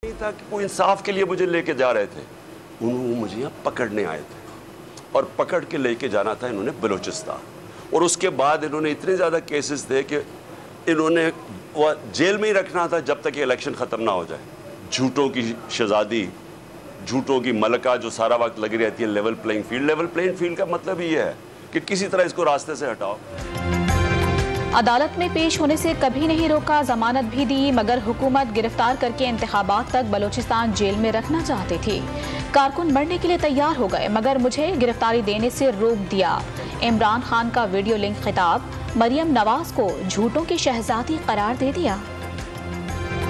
नहीं था कि वो इंसाफ के लिए मुझे लेके जा रहे थे, उन्होंने मुझे यहाँ पकड़ने आए थे और पकड़ के लेके जाना था इन्होंने बलूचिस्तान। और उसके बाद इन्होंने इतने ज़्यादा केसेस थे कि इन्होंने वो जेल में ही रखना था जब तक ये इलेक्शन ख़त्म ना हो जाए। झूठों की शहजादी, झूठों की मलका जो सारा वक्त लगी रहती है level playing field. Level playing field का मतलब ये है कि किसी तरह इसको रास्ते से हटाओ। अदालत में पेश होने से कभी नहीं रोका, जमानत भी दी, मगर हुकूमत गिरफ्तार करके इंतखाबात तक बलूचिस्तान जेल में रखना चाहती थी। कारकुन मरने के लिए तैयार हो गए मगर मुझे गिरफ्तारी देने से रोक दिया। इमरान खान का वीडियो लिंक खिताब, मरियम नवाज को झूठों की शहजादी करार दे दिया।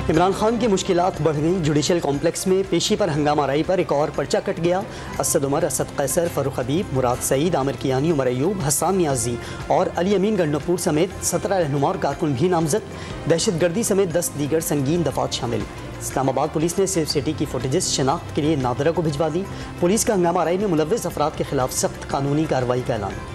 इमरान खान की मुश्किलात बढ़ गई। जुडिशल कॉम्प्लेक्स में पेशी पर हंगामा आराई पर एक और पर्चा कट गया। असद उमर, असद कैसर, फरूख हबीब, मुराद सईद, आमिर कियानी, उमर अयूब, हसन नियाजी और अली अमीन गंडोपुर समेत 17 रहनुमा और कारकुन भी नामजद। दहशतगर्दी समेत 10 दीगर संगीन दफात शामिल। इस्लामाबाद पुलिस ने सिर्फ सिटी की फुटेजेस शनाख्त के लिए नादरा को भिजवा दी। पुलिस का हंगामा आराई में मुलव्विस अफराद के खिलाफ सख्त कानूनी कार्रवाई का ऐलान।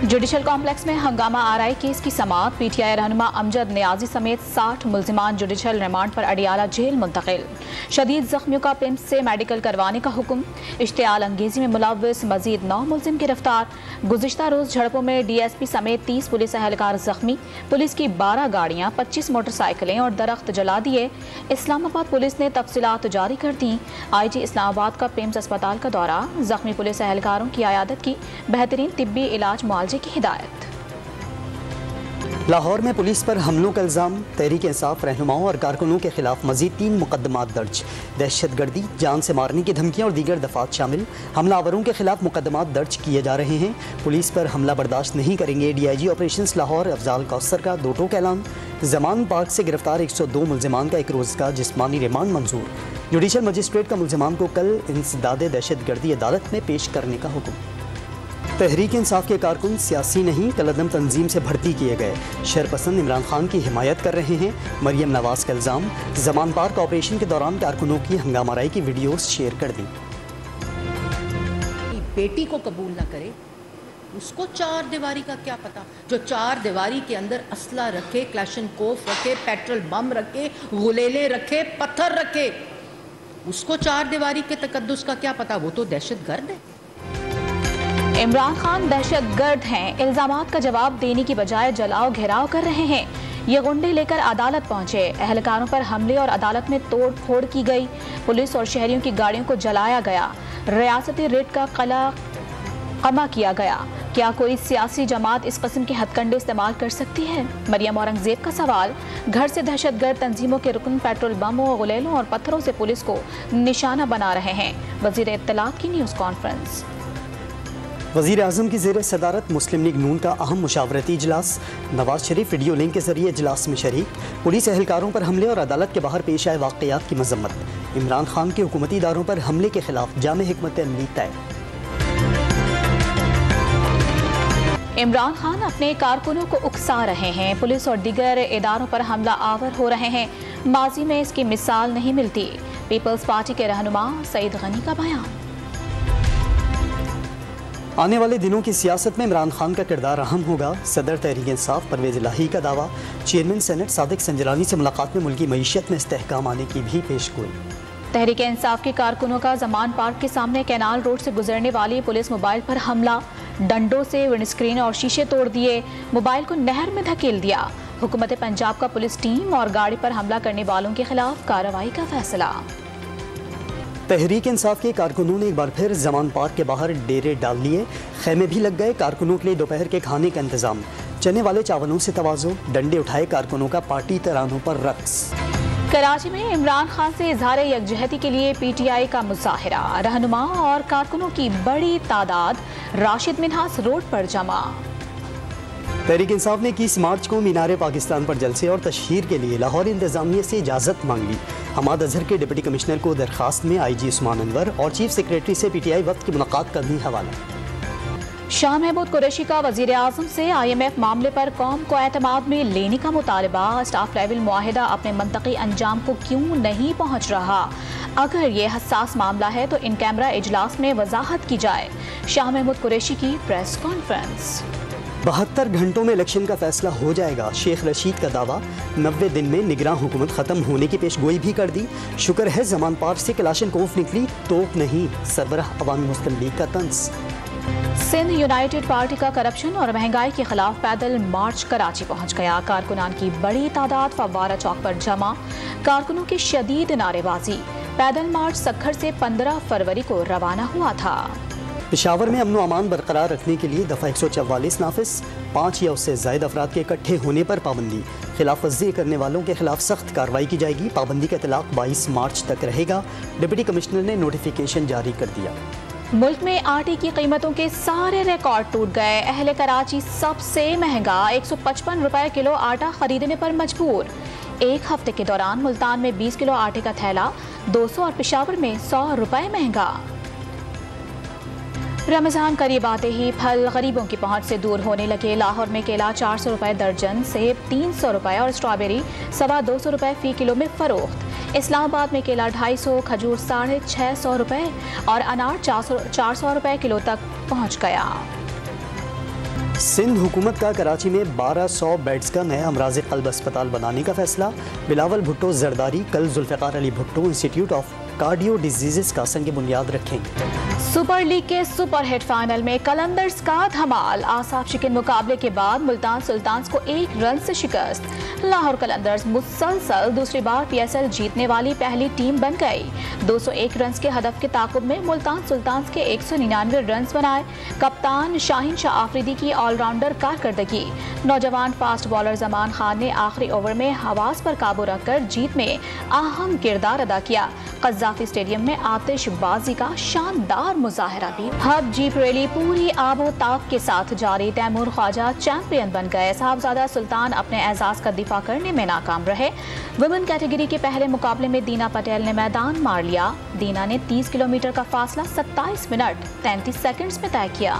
जुडिशल कॉम्प्लेक्स में हंगामा आराई केस की समाअत, पीटीआई रहनुमा अमजद नियाजी समेत 60 मुल्जिमान जुडिशल रिमांड पर अडियाला जेल मुंतकिल। शदीद जख्मियों का पिम्स से मेडिकल करवाने का हुक्म। इश्तियाल अंगेजी में मुलव्विस मजीद 9 मुल्जिम गिरफ्तार। गुज़िश्ता रोज झड़पों में डीएसपी समेत 30 पुलिस एहलकार जख्मी। पुलिस की 12 गाड़ियां, 25 मोटरसाइकिलें और दरख्त जला दिए। इस्लामाबाद पुलिस ने तफसीलात जारी कर दी। IG इस्लामाबाद का पिम्स अस्पताल का दौरा, जख्मी पुलिस एहलकारों की आयादत की, बेहतरीन तिब्बी इलाज मुआवजे की हिदायत। लाहौर में पुलिस पर हमलों का इल्ज़ाम, तहरीक इंसाफ रहनुमाओं और कारकुनों के खिलाफ मजीद 3 मुकदमात दर्ज। दहशतगर्दी, जान से मारने की धमकियां और दीगर दफात शामिल। हमलावरों के खिलाफ मुकदमात दर्ज किए जा रहे हैं। पुलिस पर हमला बर्दाश्त नहीं करेंगे। DIG ऑपरेशंस लाहौर अफजाल कौसर का 2 टोक ऐलान। जमान पार्क से गिरफ्तार 102 मुल्जिमान का 1 रोज़ का जिस्मानी रिमांड मंजूर। जुडिशल मजिस्ट्रेट का मुल्जिमान को कल इंसदाद दहशतगर्दी अदालत में पेश करने का हुक्म। तहरीक इंसाफ के कारकुन सियासी नहीं, कलअदम तंजीम से भर्ती किए गए। शरपसंद इमरान खान की हिमायत कर रहे हैं। मरियम नवाज का इल्ज़ाम, जमान पार्क ऑपरेशन के दौरान कारकुनों की हंगामाराई की वीडियोस शेयर कर दी। बेटी को कबूल ना करे, उसको 4 दीवारी का क्या पता। जो 4 दीवारी के अंदर असला रखे, क्लैशनकोफ रखे, पेट्रोल बम रखे, गुलेले रखे, पत्थर रखे, उसको 4 दीवारी के तकद्दुस का क्या पता। वो तो दहशतगर्द है। इमरान खान दहशतगर्द हैं। इल्जामात का जवाब देने की बजाय जलाओ घेराव कर रहे हैं। ये गुंडे लेकर अदालत पहुंचे। एहलकारों पर हमले और अदालत में तोड़ फोड़ की गई। पुलिस और शहरियों की गाड़ियों को जलाया गया। रियासती रिट का कमा किया गया। क्या कोई सियासी जमात इस किस्म के हथकंडे इस्तेमाल कर सकती है? मरियम औरंगजेब का सवाल। घर से दहशतगर्द तंजीमों के रुकन पेट्रोल बमों, गुलेलों और पत्थरों से पुलिस को निशाना बना रहे हैं। वजीर इत्तलात की न्यूज़ कॉन्फ्रेंस। वज़ीर आज़म की ज़ेर सदारत मुस्लिम लीग नून का अहम मुशावरती इजलास। नवाज शरीफ वीडियो लिंक के जरिए इजलास में शरीक। पुलिस एहलकारों पर हमले और अदालत के बाहर पेश आए वाक़यात की मजम्मत। इमरान खान के हुकूमती इदारों पर हमले के खिलाफ जामे हिकमत अमली तय। इमरान खान अपने कारकुनों को उकसा रहे हैं। पुलिस और दीगर इदारों पर हमला आवर हो रहे हैं। माजी में इसकी मिसाल नहीं मिलती। पीपल्स पार्टी के रहनुमा सईद गनी का बयान। आने वाले दिनों की सियासत में इमरान खान का किरदार अहम होगा। सदर तहरीक इंसाफ परवेज इलाही का दावा। चेयरमैन सेनेट सादिक संजरानी से मुलाकात में मुल्की मईशत में इस्तेहकाम आने की भी पेशगोई। तहरीक इंसाफ के कारकुनों का जमान पार्क के सामने कैनाल रोड से गुजरने वाली पुलिस मोबाइल पर हमला। डंडों से विंडस्क्रीन और शीशे तोड़ दिए। मोबाइल को नहर में धकेल दिया। हुकूमत पंजाब का पुलिस टीम और गाड़ी पर हमला करने वालों के खिलाफ कार्रवाई का फैसला। तहरीक इंसाफ के कारकुनों ने एक बार फिर जमान पार्क के बाहर डेरे डाल लिए। खेमे भी लग गए। कारकुनों के लिए दोपहर के खाने का इंतजाम। चने वाले चावलों से तवाज़ो। डंडे उठाए कारकुनों का पार्टी तरानों पर रक्स। कराची में इमरान खान से इजहार यकजहती के लिए PTI का मुजाहिरा। रहनुमा और कारकुनों की बड़ी तादाद राशिद मिन्हास रोड पर जमा। तहरीक इंसाफ ने 21 मार्च को मीनार पाकिस्तान पर जलसे और तशहीर के लिए लाहौर इंतजामिया से इजाज़त मांग ली। हमाद अजहर के डिप्टी कमिश्नर को दरखास्त में IG उस्मान अनवर और चीफ सेक्रेटरी से PTI वक्त की मुलाकात का भी हवाला। शाह महमूद कुरैशी का वजीर आज़म से IMF मामले पर कौम को एतमाद में लेने का मुतालबा। स्टाफ लेवल मुआहिदा अपने मंतकी अंजाम को क्यों नहीं पहुँच रहा? अगर ये हसास मामला है तो इन कैमरा इजलास में वजाहत की जाए। शाह महमूद कुरैशी की प्रेस कॉन्फ्रेंस। 72 घंटों में इलेक्शन का फैसला हो जाएगा, शेख रशीद का दावा। 90 दिन में निगरान हुकूमत ख़त्म होने की पेशगोई भी कर दी। शुक्र है जमान पार से क्लाशनकोफ निकली, तोप नहीं। सरबराह अवामी मुस्लिम लीग का तंज। सिंध यूनाइटेड पार्टी का करप्शन और महंगाई के खिलाफ पैदल मार्च कराची पहुंच गया। कारकुनान की बड़ी तादाद फव्वारा चौक पर जमा, कारकुनों की शदीद नारेबाजी। पैदल मार्च सक्खर से 15 फरवरी को रवाना हुआ था। पेशावर में अमन अमान बरकरार रखने के लिए दफ़ा 144 नाफिज। 5 या उससे ज़ायद अफराद के इकट्ठे होने पर पाबंदी। खिलाफ वर्जी करने वालों के खिलाफ सख्त कार्रवाई की जाएगी। पाबंदी का इतलाक 22 मार्च तक रहेगा। डिप्टी कमिश्नर ने नोटिफिकेशन जारी कर दिया। मुल्क में आटे की कीमतों के सारे रिकॉर्ड टूट गए। अहले कराची सबसे महंगा 155 रुपए किलो आटा खरीदने पर मजबूर। एक हफ्ते के दौरान मुल्तान में 20 किलो आटे का थैला 200 और पेशावर में 100 रुपए महंगा। रमजान करीब आते ही फल गरीबों की पहुंच से दूर होने लगे। लाहौर में केला 400 रुपए दर्जन, सेब 300 रुपए और स्ट्रॉबेरी 225 रुपए फी किलो में फरोख्त। इस्लामाबाद में केला 250, खजूर 650 रुपए और अनार 400 रुपए किलो तक पहुंच गया। सिंध हुकूमत का कराची में 1200 बेड्स का नया अमराज क़ल्ब अस्पताल बनाने का फैसला। बिलावल भुट्टो जरदारी कल Zulfikar Ali Bhutto institute of cardio disease का संग बुनियाद रखेंगे। सुपर लीग के सुपर हिट फाइनल में कलंदर्स का धमाल। आसाफ शिकन मुकाबले के बाद मुल्तान सुल्तान्स को 1 रन से शिकस्त। लाहौर कलंदर्स मुसलसल दूसरी बार PSL जीतने वाली पहली टीम बन गई। 201 रन के हदफ के ताकुब में मुल्तान सुल्तान्स के 199 रन बनाए। कप्तान शाहीन शाह आफरीदी की ऑलराउंडर कारकर्दगी। नौजवान फास्ट बॉलर जमान खान ने आखिरी ओवर में हवास पर काबू रखकर जीत में अहम किरदार अदा किया। कज़ाफी स्टेडियम में आतिशबाजी का शानदार मुजाहरा भी। हब जीप रैली पूरी आबोताब के साथ जारी। तैमूर ख्वाजा चैंपियन बन गए। साहबजादा सुल्तान अपने एजाज का दिफा करने में नाकाम रहे। वुमेन कैटेगरी के पहले मुकाबले में दीना पटेल ने मैदान मार लिया। दीना ने 30 किलोमीटर का फासला 27 मिनट 33 सेकंड्स में तय किया।